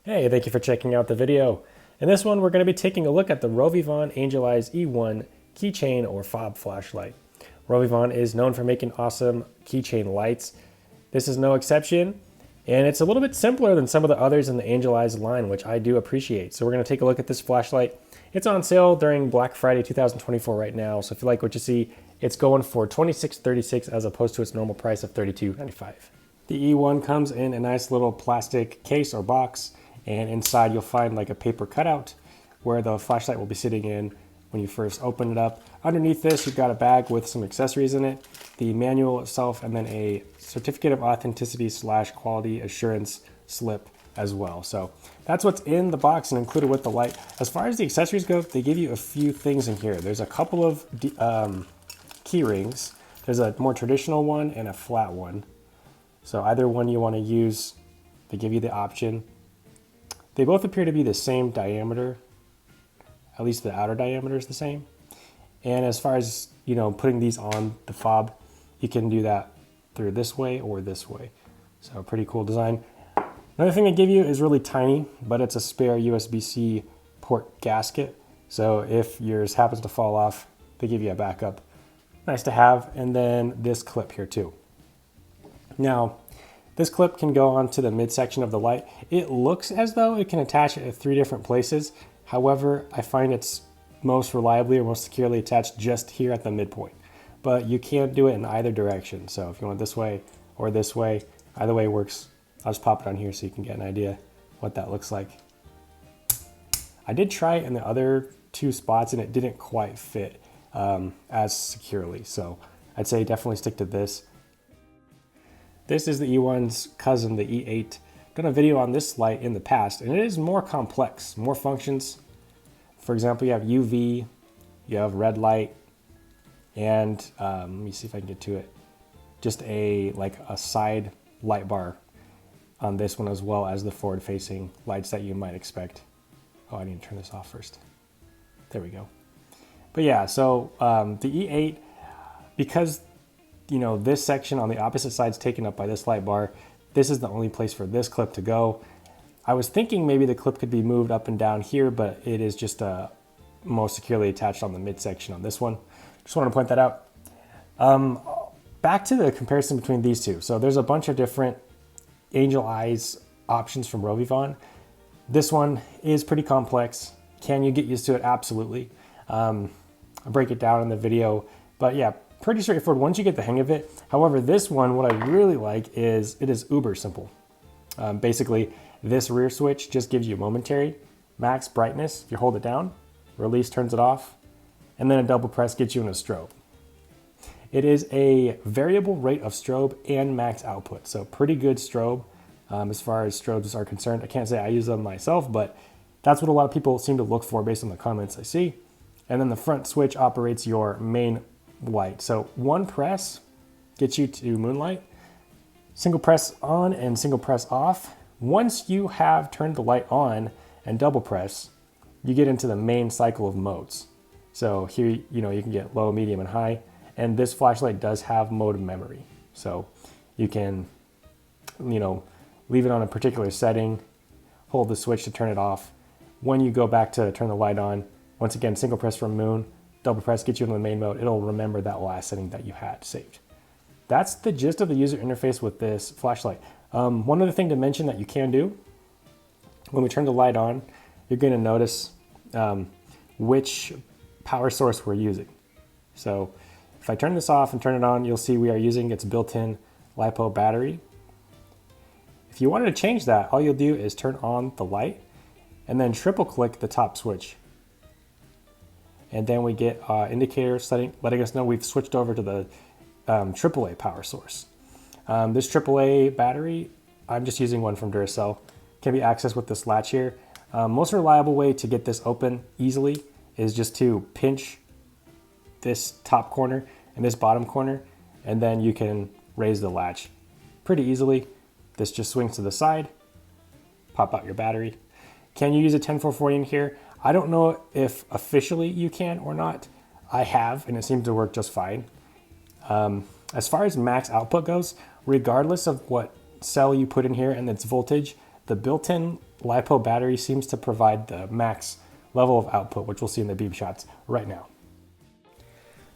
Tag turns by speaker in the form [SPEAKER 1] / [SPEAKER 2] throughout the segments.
[SPEAKER 1] Hey, thank you for checking out the video. In this one, we're going to be taking a look at the RovyVon E1 keychain or fob flashlight. RovyVon is known for making awesome keychain lights. This is no exception, and it's a little bit simpler than some of the others in the Angel Eyes line, which I do appreciate. So we're going to take a look at this flashlight. It's on sale during Black Friday 2024 right now, so if you like what you see, it's going for $26.36 as opposed to its normal price of $32.95. The E1 comes in a nice little plastic case or box, and inside you'll find like a paper cutout where the flashlight will be sitting in when you first open it up. Underneath this, you've got a bag with some accessories in it, the manual itself, and then a certificate of authenticity / quality assurance slip as well. So that's what's in the box and included with the light. As far as the accessories go, they give you a few things in here. There's a couple of key rings. There's a more traditional one and a flat one. So either one you want to use, they give you the option. They both appear to be the same diameter, at least the outer diameter is the same. And as far as, putting these on the fob, you can do that through this way or this way. So pretty cool design. Another thing they give you is really tiny, but it's a spare USB-C port gasket. So if yours happens to fall off, they give you a backup. Nice to have. And then this clip here too. Now, this clip can go onto the midsection of the light. It looks as though it can attach it at 3 different places. However, I find it's most reliably or most securely attached just here at the midpoint. But you can't do it in either direction. So if you want this way or this way, either way works. I'll just pop it on here so you can get an idea what that looks like. I did try it in the other 2 spots and it didn't quite fit as securely. So I'd say definitely stick to this. This is the E1's cousin, the E8. Done a video on this light in the past, and it is more complex, more functions. For example, you have UV, you have red light, and let me see if I can get to it. Just a side light bar on this one, as well as the forward-facing lights that you might expect. Oh, I need to turn this off first. There we go. But yeah, so the E8, because this section on the opposite side is taken up by this light bar, this is the only place for this clip to go. I was thinking maybe the clip could be moved up and down here, but it is just most securely attached on the midsection on this one. Just want to point that out. Back to the comparison between these two. So there's a bunch of different Angel Eyes options from RovyVon. This one is pretty complex. Can you get used to it? Absolutely. I'll break it down in the video, but yeah, pretty straightforward once you get the hang of it. However, this one, what I really like is it is uber simple. Basically, this rear switch just gives you momentary max brightness. If you hold it down, release turns it off, and then a double press gets you in a strobe. It is a variable rate of strobe and max output, so pretty good strobe as far as strobes are concerned. I can't say I use them myself, but that's what a lot of people seem to look for based on the comments I see. And then the front switch operates your main light. So one press gets you to moonlight, single press on and single press off. Once you have turned the light on and double press, you get into the main cycle of modes. So here, you can get low, medium, and high. And this flashlight does have mode memory. So you can, leave it on a particular setting, hold the switch to turn it off. When you go back to turn the light on, once again, single press from moon, double press gets you into the main mode. It'll remember that last setting that you had saved. That's the gist of the user interface with this flashlight. One other thing to mention that you can do, when we turn the light on, you're going to notice which power source we're using. So if I turn this off and turn it on, you'll see we are using its built-in LiPo battery. If you wanted to change that, all you'll do is turn on the light and then triple click the top switch. And then we get indicator letting us know we've switched over to the AAA power source. This AAA battery, I'm just using one from Duracell, can be accessed with this latch here. Most reliable way to get this open easily is just to pinch this top corner and this bottom corner, and then you can raise the latch pretty easily. This just swings to the side, pop out your battery. Can you use a 10440 in here? I don't know if officially you can or not. I have, and it seems to work just fine. As far as max output goes, regardless of what cell you put in here and its voltage, the built-in LiPo battery seems to provide the max level of output, which we'll see in the beam shots right now.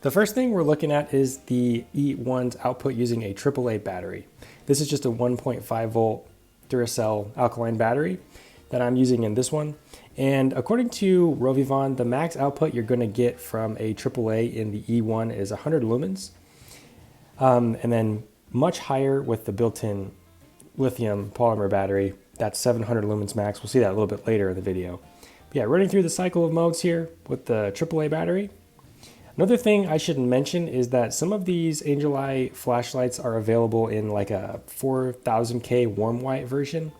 [SPEAKER 1] The first thing we're looking at is the E1's output using a AAA battery. This is just a 1.5 volt Duracell alkaline battery that I'm using in this one. And according to RovyVon, the max output you're going to get from a AAA in the E1 is 100 lumens. And then much higher with the built-in lithium polymer battery. That's 700 lumens max. We'll see that a little bit later in the video. But yeah, running through the cycle of modes here with the AAA battery. Another thing I should mention is that some of these Angel Eye flashlights are available in like a 4000K warm white version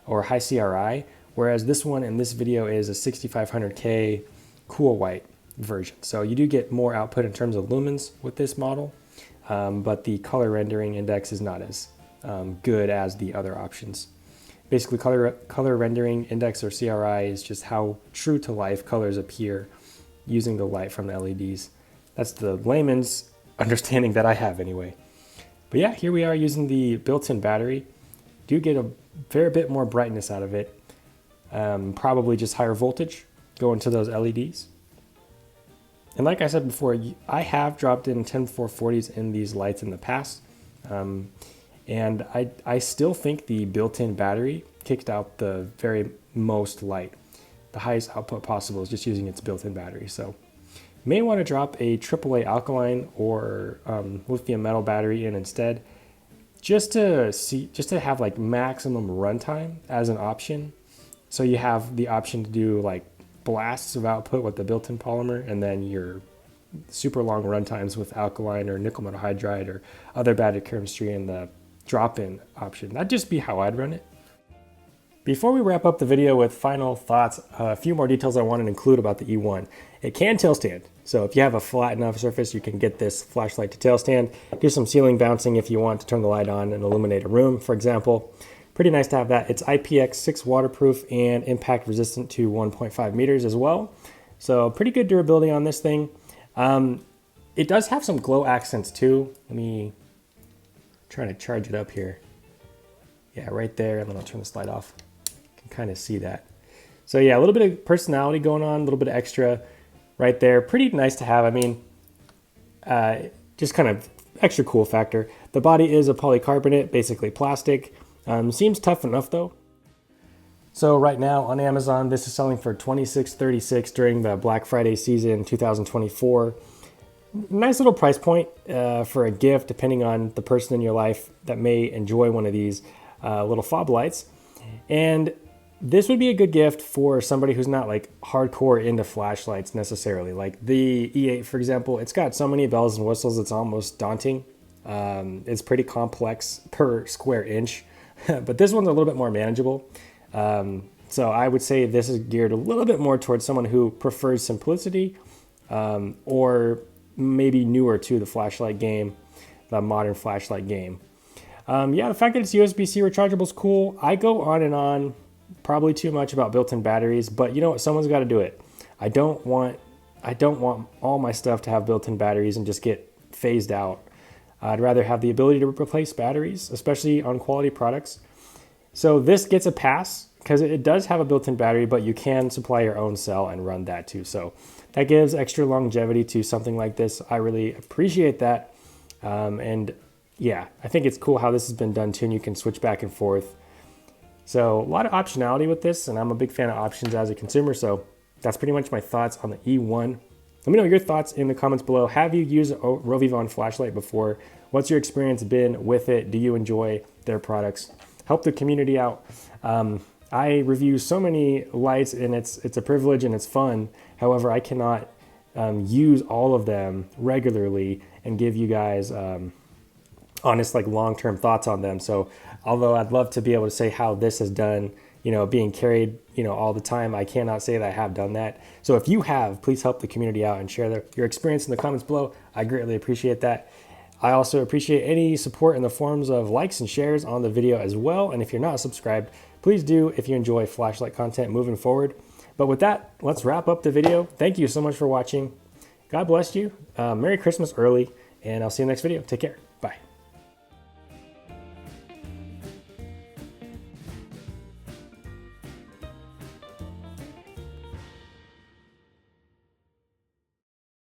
[SPEAKER 1] or high CRI, whereas this one in this video is a 6500K cool white version. So you do get more output in terms of lumens with this model, but the color rendering index is not as good as the other options. Basically, color rendering index or CRI is just how true to life colors appear using the light from the LEDs. That's the layman's understanding that I have anyway. But yeah, here we are using the built-in battery. Do get a fair bit more brightness out of it. Probably just higher voltage going to those LEDs. And like I said before, I have dropped in 10440s in these lights in the past. And I still think the built-in battery kicked out the very most light. The highest output possible is just using its built-in battery. So you may want to drop a AAA alkaline or lithium metal battery in instead, just to have like maximum runtime as an option. So you have the option to do like blasts of output with the built-in polymer, and then your super long runtimes with alkaline or nickel metal hydride or other battery chemistry in the drop-in option. That'd just be how I'd run it. Before we wrap up the video with final thoughts, a few more details I want to include about the E1. It can tail stand. So if you have a flat enough surface, you can get this flashlight to tail stand. Do some ceiling bouncing if you want to turn the light on and illuminate a room, for example. Pretty nice to have that. It's IPX6 waterproof and impact resistant to 1.5 meters as well. So pretty good durability on this thing. It does have some glow accents too. Let me try to charge it up here. Yeah, right there, and then I'll turn this light off. You can kind of see that. So yeah, a little bit of personality going on, a little bit of extra right there. Pretty nice to have. I mean, just kind of extra cool factor. The body is a polycarbonate, basically plastic. Seems tough enough though. So right now on Amazon, this is selling for $26.36 during the Black Friday season 2024. Nice little price point for a gift, depending on the person in your life that may enjoy one of these little fob lights. And this would be a good gift for somebody who's not like hardcore into flashlights necessarily. Like the E8, for example, it's got so many bells and whistles, it's almost daunting. It's pretty complex per square inch, but this one's a little bit more manageable. So I would say this is geared a little bit more towards someone who prefers simplicity, or maybe newer to the flashlight game, the modern flashlight game. Yeah, the fact that it's USB-C rechargeable is cool. I go on and on, probably too much about built-in batteries, but you know what? Someone's got to do it. I don't want all my stuff to have built-in batteries and just get phased out. I'd rather have the ability to replace batteries, especially on quality products. So this gets a pass because it does have a built-in battery, but you can supply your own cell and run that too. So that gives extra longevity to something like this. I really appreciate that. And yeah, I think it's cool how this has been done too, and you can switch back and forth. So a lot of optionality with this, and I'm a big fan of options as a consumer. So that's pretty much my thoughts on the E1. Let me know your thoughts in the comments below. Have you used a RovyVon flashlight before? What's your experience been with it? Do you enjoy their products? Help the community out. I review so many lights, and it's a privilege and it's fun. However, I cannot use all of them regularly and give you guys honest, like long-term thoughts on them. So although I'd love to be able to say how this has done, being carried, all the time, I cannot say that I have done that. So if you have, please help the community out and share your experience in the comments below. I greatly appreciate that. I also appreciate any support in the forms of likes and shares on the video as well. And if you're not subscribed, please do if you enjoy flashlight content moving forward. But with that, let's wrap up the video. Thank you so much for watching. God bless you. Merry Christmas early, and I'll see you in the next video. Take care.